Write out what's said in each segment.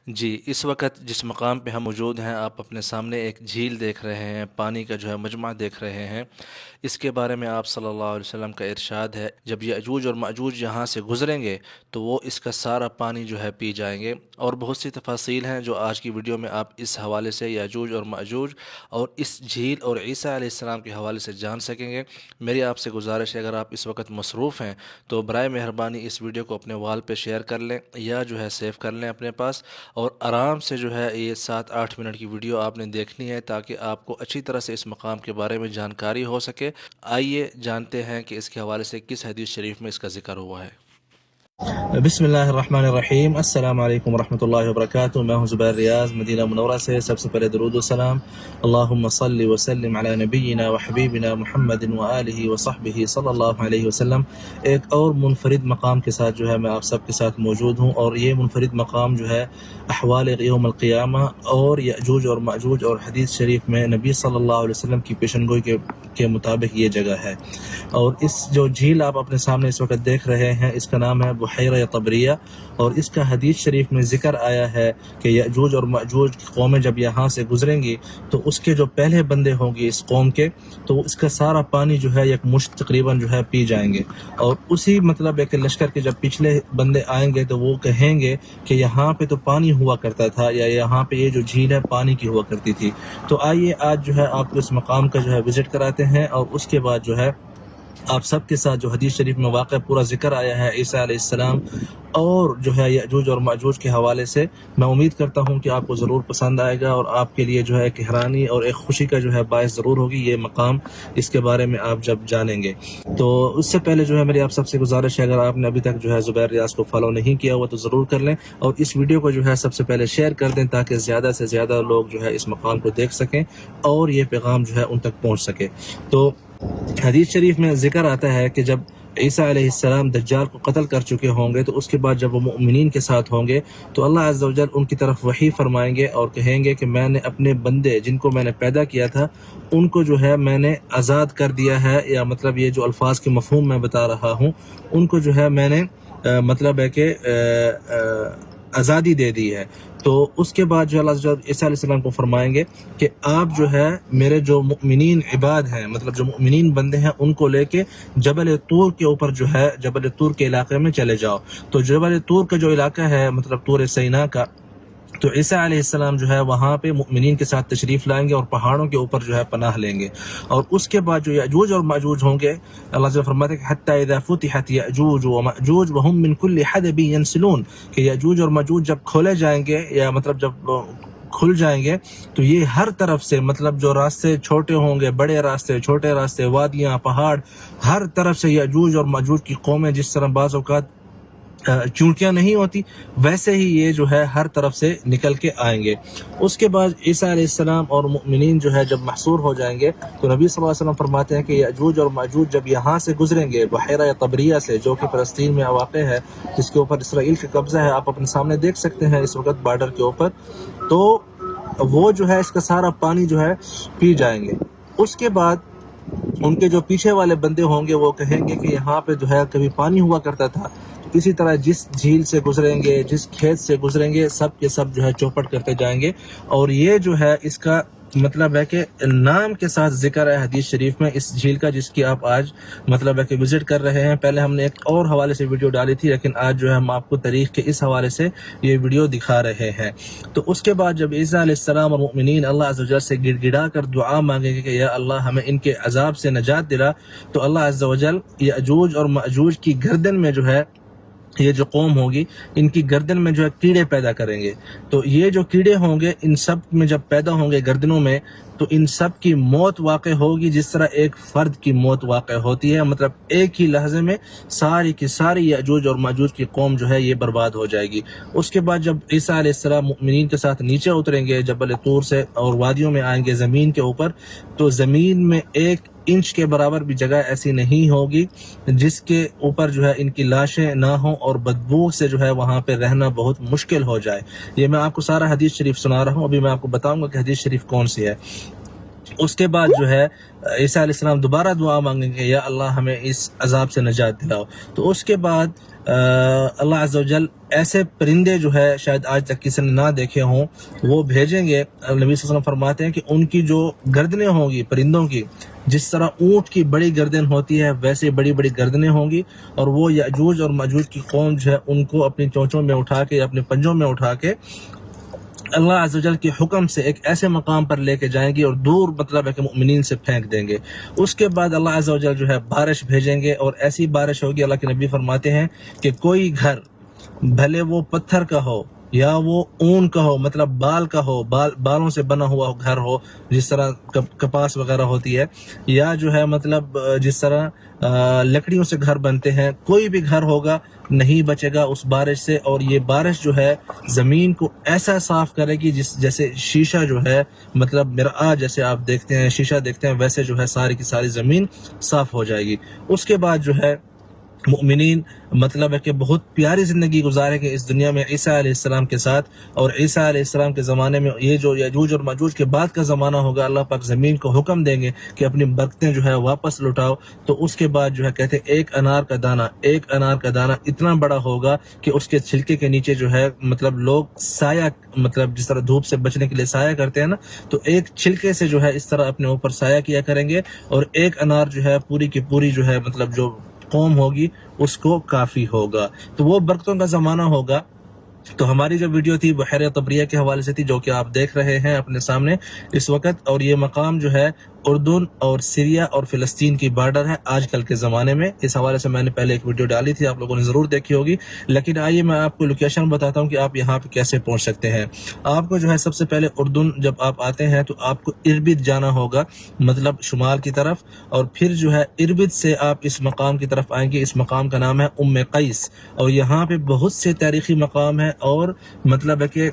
جی، اس وقت جس مقام پہ ہم موجود ہیں، آپ اپنے سامنے ایک جھیل دیکھ رہے ہیں، پانی کا جو ہے مجمع دیکھ رہے ہیں۔ اس کے بارے میں آپ صلی اللہ علیہ وسلم کا ارشاد ہے، جب یأجوج اور مأجوج یہاں سے گزریں گے تو وہ اس کا سارا پانی جو ہے پی جائیں گے۔ اور بہت سی تفاصیل ہیں جو آج کی ویڈیو میں آپ اس حوالے سے یأجوج اور مأجوج اور اس جھیل اور عیسیٰ علیہ السلام کے حوالے سے جان سکیں گے۔ میری آپ سے گزارش ہے، اگر آپ اس وقت مصروف ہیں تو برائے مہربانی اس ویڈیو کو اپنے وال پہ شیئر کر لیں یا جو ہے سیو کر لیں اپنے پاس، اور آرام سے جو ہے یہ 7-8 منٹ کی ویڈیو آپ نے دیکھنی ہے تاکہ آپ کو اچھی طرح سے اس مقام کے بارے میں جانکاری ہو سکے۔ آئیے جانتے ہیں کہ اس کے حوالے سے کس حدیث شریف میں اس کا ذکر ہوا ہے۔ بسم اللہ الرحمن الرحیم۔ السلام علیکم ورحمۃ اللہ وبرکاتہ۔ میں ہوں زبیر ریاض، مدینہ منورہ سے۔ سب سے پہلے درود و سلام، اللہم صلی وسلم علی نبینا و حبیبنا محمد و آلہ و صحبہ صلی اللہ علیہ وسلم۔ ایک اور منفرد مقام کے ساتھ جو ہے میں آپ سب کے ساتھ موجود ہوں، اور یہ منفرد مقام جو ہے احوال یوم القیامہ اور یأجوج اور مأجوج اور حدیث شریف میں نبی صلی اللہ علیہ وسلم کی پیشن گوئی کے مطابق یہ جگہ ہے۔ اور اس جو جھیل آپ اپنے سامنے اس وقت دیکھ رہے ہیں، اس کا نام ہے بحیرہ طبریہ، اور اس کا حدیث شریف میں ذکر آیا ہے کہ یأجوج اور مأجوج کی قومیں جب یہاں سے گزریں گی تو اس کے جو پہلے بندے ہوں گے اس قوم کے، تو اس کا سارا پانی جو ہے ایک مشت تقریباً جو ہے پی جائیں گے۔ اور اسی مطلب ہے کہ لشکر کے جب پچھلے بندے آئیں گے تو وہ کہیں گے کہ یہاں پہ تو پانی ہوا کرتا تھا، یا یہاں پہ یہ جو جھیل ہے پانی کی ہوا کرتی تھی۔ تو آئیے آج جو ہے آپ کو اس مقام کا جو ہے وزٹ کراتے ہیں، اور اس کے بعد جو ہے آپ سب کے ساتھ جو حدیث شریف میں واقع پورا ذکر آیا ہے عیسیٰ علیہ السلام اور جو ہے یأجوج اور مأجوج کے حوالے سے، میں امید کرتا ہوں کہ آپ کو ضرور پسند آئے گا، اور آپ کے لیے جو ہے ایک حیرانی اور ایک خوشی کا جو ہے باعث ضرور ہوگی یہ مقام، اس کے بارے میں آپ جب جانیں گے۔ تو اس سے پہلے جو ہے میری آپ سب سے گزارش ہے، اگر آپ نے ابھی تک جو ہے زبیر ریاض کو فالو نہیں کیا ہوا تو ضرور کر لیں، اور اس ویڈیو کو جو ہے سب سے پہلے شیئر کر دیں تاکہ زیادہ سے زیادہ لوگ جو ہے اس مقام کو دیکھ سکیں اور یہ پیغام جو ہے ان تک پہنچ سکے۔ تو حدیث شریف میں ذکر آتا ہے کہ جب عیسیٰ علیہ السلام دجال کو قتل کر چکے ہوں گے تو اس کے بعد جب وہ مؤمنین کے ساتھ ہوں گے تو اللہ عز و جل ان کی طرف وحی فرمائیں گے اور کہیں گے کہ میں نے اپنے بندے جن کو میں نے پیدا کیا تھا ان کو جو ہے میں نے آزاد کر دیا ہے، یا مطلب یہ جو الفاظ کے مفہوم میں بتا رہا ہوں ان کو جو ہے میں نے مطلب ہے کہ آزادی دے دی ہے۔ تو اس کے بعد جو اللہ عز و جل عیسیٰ علیہ السلام کو فرمائیں گے کہ آپ جو ہے میرے جو مؤمنین عباد ہیں، مطلب جو مؤمنین بندے ہیں، ان کو لے کے جبل طور کے اوپر جو ہے جبل طور کے علاقے میں چلے جاؤ۔ تو جبل طور کا جو علاقہ ہے مطلب طور سینا کا، تو عیسیٰ علیہ السلام جو ہے وہاں پہ مؤمنین کے ساتھ تشریف لائیں گے اور پہاڑوں کے اوپر جو ہے پناہ لیں گے۔ اور اس کے بعد جو یأجوج اور مأجوج ہوں گے، اللہ تعالیٰ فرماتے ہیں کہ حتی اذا فتحت یأجوج ومأجوج وهم من كل حدب ينسلون، کہ یأجوج اور مأجوج جب کھولے جائیں گے، یا مطلب جب کھل جائیں گے تو یہ ہر طرف سے مطلب جو راستے چھوٹے ہوں گے، بڑے راستے، چھوٹے راستے، وادیاں، پہاڑ، ہر طرف سے یأجوج اور مأجوج کی قومیں، جس طرح بعض اوقات چونٹیاں نہیں ہوتی ویسے ہی یہ جو ہے ہر طرف سے نکل کے آئیں گے۔ اس کے بعد عیسیٰ علیہ السلام اور مؤمنین جو ہے جب محصور ہو جائیں گے تو نبی صلی اللہ علیہ وسلم فرماتے ہیں کہ یأجوج اور مأجوج جب یہاں سے گزریں گے بحیرہ طبریہ سے، جو کہ فلسطین میں واقع ہے، جس کے اوپر اسرائیل کا قبضہ ہے، آپ اپنے سامنے دیکھ سکتے ہیں اس وقت بارڈر کے اوپر، تو وہ جو ہے اس کا سارا پانی جو ہے پی جائیں گے۔ اس کے بعد ان کے جو پیچھے والے بندے ہوں گے وہ کہیں گے کہ یہاں پہ جو ہے کبھی پانی ہوا کرتا تھا۔ اسی طرح جس جھیل سے گزریں گے، جس کھیت سے گزریں گے، سب کے سب جو ہے چوپٹ کرتے جائیں گے۔ اور یہ جو ہے اس کا مطلب ہے کہ نام کے ساتھ ذکر ہے حدیث شریف میں اس جھیل کا، جس کی آپ آج مطلب ہے کہ وزٹ کر رہے ہیں۔ پہلے ہم نے ایک اور حوالے سے ویڈیو ڈالی تھی، لیکن آج جو ہے ہم آپ کو تاریخ کے اس حوالے سے یہ ویڈیو دکھا رہے ہیں۔ تو اس کے بعد جب عیسیٰ علیہ السلام اور مؤمنین اللہ عز و جل سے گڑ گڑا کر دعا مانگیں گے کہ یا اللہ ہمیں ان کے عذاب سے نجات دلا، تو اللہ عز و جل یأجوج اور مأجوج کی گردن میں جو ہے یہ جو قوم ہوگی ان کی گردن میں جو ہے کیڑے پیدا کریں گے۔ تو یہ جو کیڑے ہوں گے ان سب میں جب پیدا ہوں گے گردنوں میں، تو ان سب کی موت واقع ہوگی جس طرح ایک فرد کی موت واقع ہوتی ہے، مطلب ایک ہی لحظے میں ساری کی ساری یأجوج اور مأجوج کی قوم جو ہے یہ برباد ہو جائے گی۔ اس کے بعد جب عیسیٰ علیہ السلام مؤمنین کے ساتھ نیچے اتریں گے جبل طور سے اور وادیوں میں آئیں گے زمین کے اوپر، تو زمین میں 1 انچ کے برابر بھی جگہ ایسی نہیں ہوگی جس کے اوپر جو ہے ان کی لاشیں نہ ہوں، اور بدبو سے جو ہے وہاں پہ رہنا بہت مشکل ہو جائے۔ یہ میں آپ کو سارا حدیث شریف سنا رہا ہوں، ابھی میں آپ کو بتاؤں گا کہ حدیث شریف کون سی ہے۔ اس کے بعد جو ہے عیسیٰ علیہ السلام دوبارہ دعا مانگیں گے یا اللہ ہمیں اس عذاب سے نجات دلاؤ. تو اس کے بعد اللہ عز و جل ایسے پرندے جو ہے شاید آج تک کسی نے نہ دیکھے ہوں وہ بھیجیں گے. نبی صلی اللہ علیہ وسلم فرماتے ہیں کہ ان کی جو گردنیں ہوں گی پرندوں کی، جس طرح اونٹ کی بڑی گردن ہوتی ہے ویسے بڑی بڑی گردنیں ہوں گی، اور وہ یأجوج اور ماجوج کی قوم جو ہے ان کو اپنی چونچوں میں اٹھا کے اپنے پنجوں میں اٹھا کے اللہ عز و جل کے حکم سے ایک ایسے مقام پر لے کے جائیں گے اور دور مطلب ہے کہ مؤمنین سے پھینک دیں گے. اس کے بعد اللہ عز و جل جو ہے بارش بھیجیں گے، اور ایسی بارش ہوگی. اللہ کے نبی فرماتے ہیں کہ کوئی گھر بھلے وہ پتھر کا ہو یا وہ اون کا ہو، مطلب بال کا ہو، بالوں سے بنا ہوا گھر ہو جس طرح کپاس وغیرہ ہوتی ہے، یا جو ہے مطلب جس طرح لکڑیوں سے گھر بنتے ہیں، کوئی بھی گھر ہوگا نہیں بچے گا اس بارش سے. اور یہ بارش جو ہے زمین کو ایسا صاف کرے گی جیسے شیشہ جو ہے مطلب مرآہ جیسے آپ دیکھتے ہیں شیشہ دیکھتے ہیں ویسے جو ہے ساری کی ساری زمین صاف ہو جائے گی. اس کے بعد جو ہے مؤمنین مطلب ہے کہ بہت پیاری زندگی گزاریں گے اس دنیا میں عیسیٰ علیہ السلام کے ساتھ. اور عیسیٰ علیہ السلام کے زمانے میں یہ جو یاجوج اور ماجوج کے بعد کا زمانہ ہوگا، اللہ پاک زمین کو حکم دیں گے کہ اپنی برکتیں جو ہے واپس لوٹاؤ. تو اس کے بعد جو ہے کہتے ہیں ایک انار کا دانہ اتنا بڑا ہوگا کہ اس کے چھلکے کے نیچے جو ہے مطلب لوگ سایہ، مطلب جس طرح دھوپ سے بچنے کے لیے سایہ کرتے ہیں نا، تو ایک چھلکے سے جو ہے اس طرح اپنے اوپر سایہ کیا کریں گے. اور ایک انار جو ہے پوری کی پوری جو ہے مطلب جو قوم ہوگی اس کو کافی ہوگا. تو وہ برکتوں کا زمانہ ہوگا. تو ہماری جو ویڈیو تھی بحیرہ طبریہ کے حوالے سے تھی، جو کہ آپ دیکھ رہے ہیں اپنے سامنے اس وقت. اور یہ مقام جو ہے اردن اور سیریا اور فلسطین کی بارڈر ہے آج کل کے زمانے میں. اس حوالے سے میں نے پہلے ایک ویڈیو ڈالی تھی، آپ لوگوں نے ضرور دیکھی ہوگی. لیکن آئیے میں آپ کو لوکیشن بتاتا ہوں کہ آپ یہاں پہ کیسے پہنچ سکتے ہیں. آپ کو جو ہے سب سے پہلے اردن جب آپ آتے ہیں تو آپ کو اربد جانا ہوگا، مطلب شمال کی طرف. اور پھر جو ہے اربد سے آپ اس مقام کی طرف آئیں گے. اس مقام کا نام ہے ام قیس. اور یہاں پہ بہت سے تاریخی مقام ہے، اور مطلب ہے کہ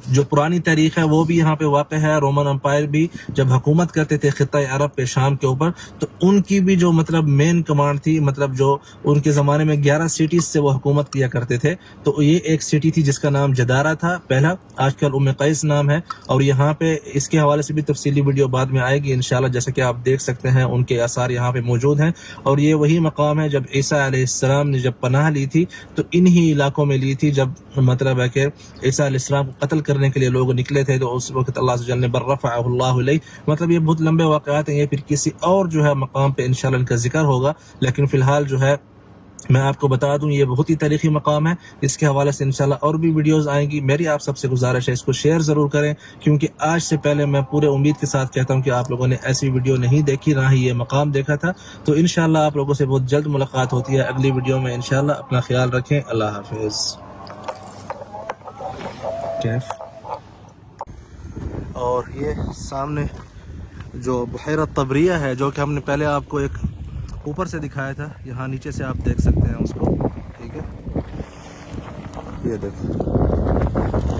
جو پرانی تاریخ ہے وہ بھی یہاں پہ واقع ہے. رومن امپائر بھی جب حکومت کرتے تھے خطہ عرب پہ شام کے اوپر، تو ان کی بھی جو مطلب مین کمانڈ تھی، مطلب جو ان کے زمانے میں 11 سٹیز سے وہ حکومت کیا کرتے تھے. تو یہ ایک سٹی تھی جس کا نام جدارہ تھا پہلا، آج کل ام قیس نام ہے. اور یہاں پہ اس کے حوالے سے بھی تفصیلی ویڈیو بعد میں آئے گی انشاءاللہ. جیسا کہ آپ دیکھ سکتے ہیں ان کے آثار یہاں پہ موجود ہیں. اور یہ وہی مقام ہے جب عیسیٰ علیہ السلام نے جب پناہ لی تھی تو انہی علاقوں میں لی تھی، جب مطلب ہے کہ عیسیٰ علیہ السلام کو قتل کرنے کے لیے لوگ نکلے تھے. تو اس وقت اللہ عز و جل نے برفعہ اللہ علیہ. مطلب یہ بہت لمبے واقعات ہیں، یہ پھر کسی اور جو ہے مقام پہ انشاءاللہ ان کا ذکر ہوگا. لیکن فی الحال جو ہے میں آپ کو بتا دوں یہ بہت ہی تاریخی مقام ہے. اس کے حوالے سے انشاءاللہ اور بھی ویڈیوز آئیں گی. میری آپ سب سے گزارش ہے اس کو شیئر ضرور کریں، کیونکہ آج سے پہلے میں پورے امید کے ساتھ کہتا ہوں کہ آپ لوگوں نے ایسی ویڈیو نہیں دیکھی، نہ ہی یہ مقام دیکھا تھا. تو انشاءاللہ آپ لوگوں سے بہت جلد ملاقات ہوتی ہے اگلی ویڈیو میں انشاءاللہ. اپنا خیال رکھیں. اللہ حافظ. اور یہ سامنے جو بحیرہ طبریہ ہے، جو کہ ہم نے پہلے آپ کو ایک اوپر سے دکھایا تھا، یہاں نیچے سے آپ دیکھ سکتے ہیں اس کو. ٹھیک ہے، یہ دیکھیں.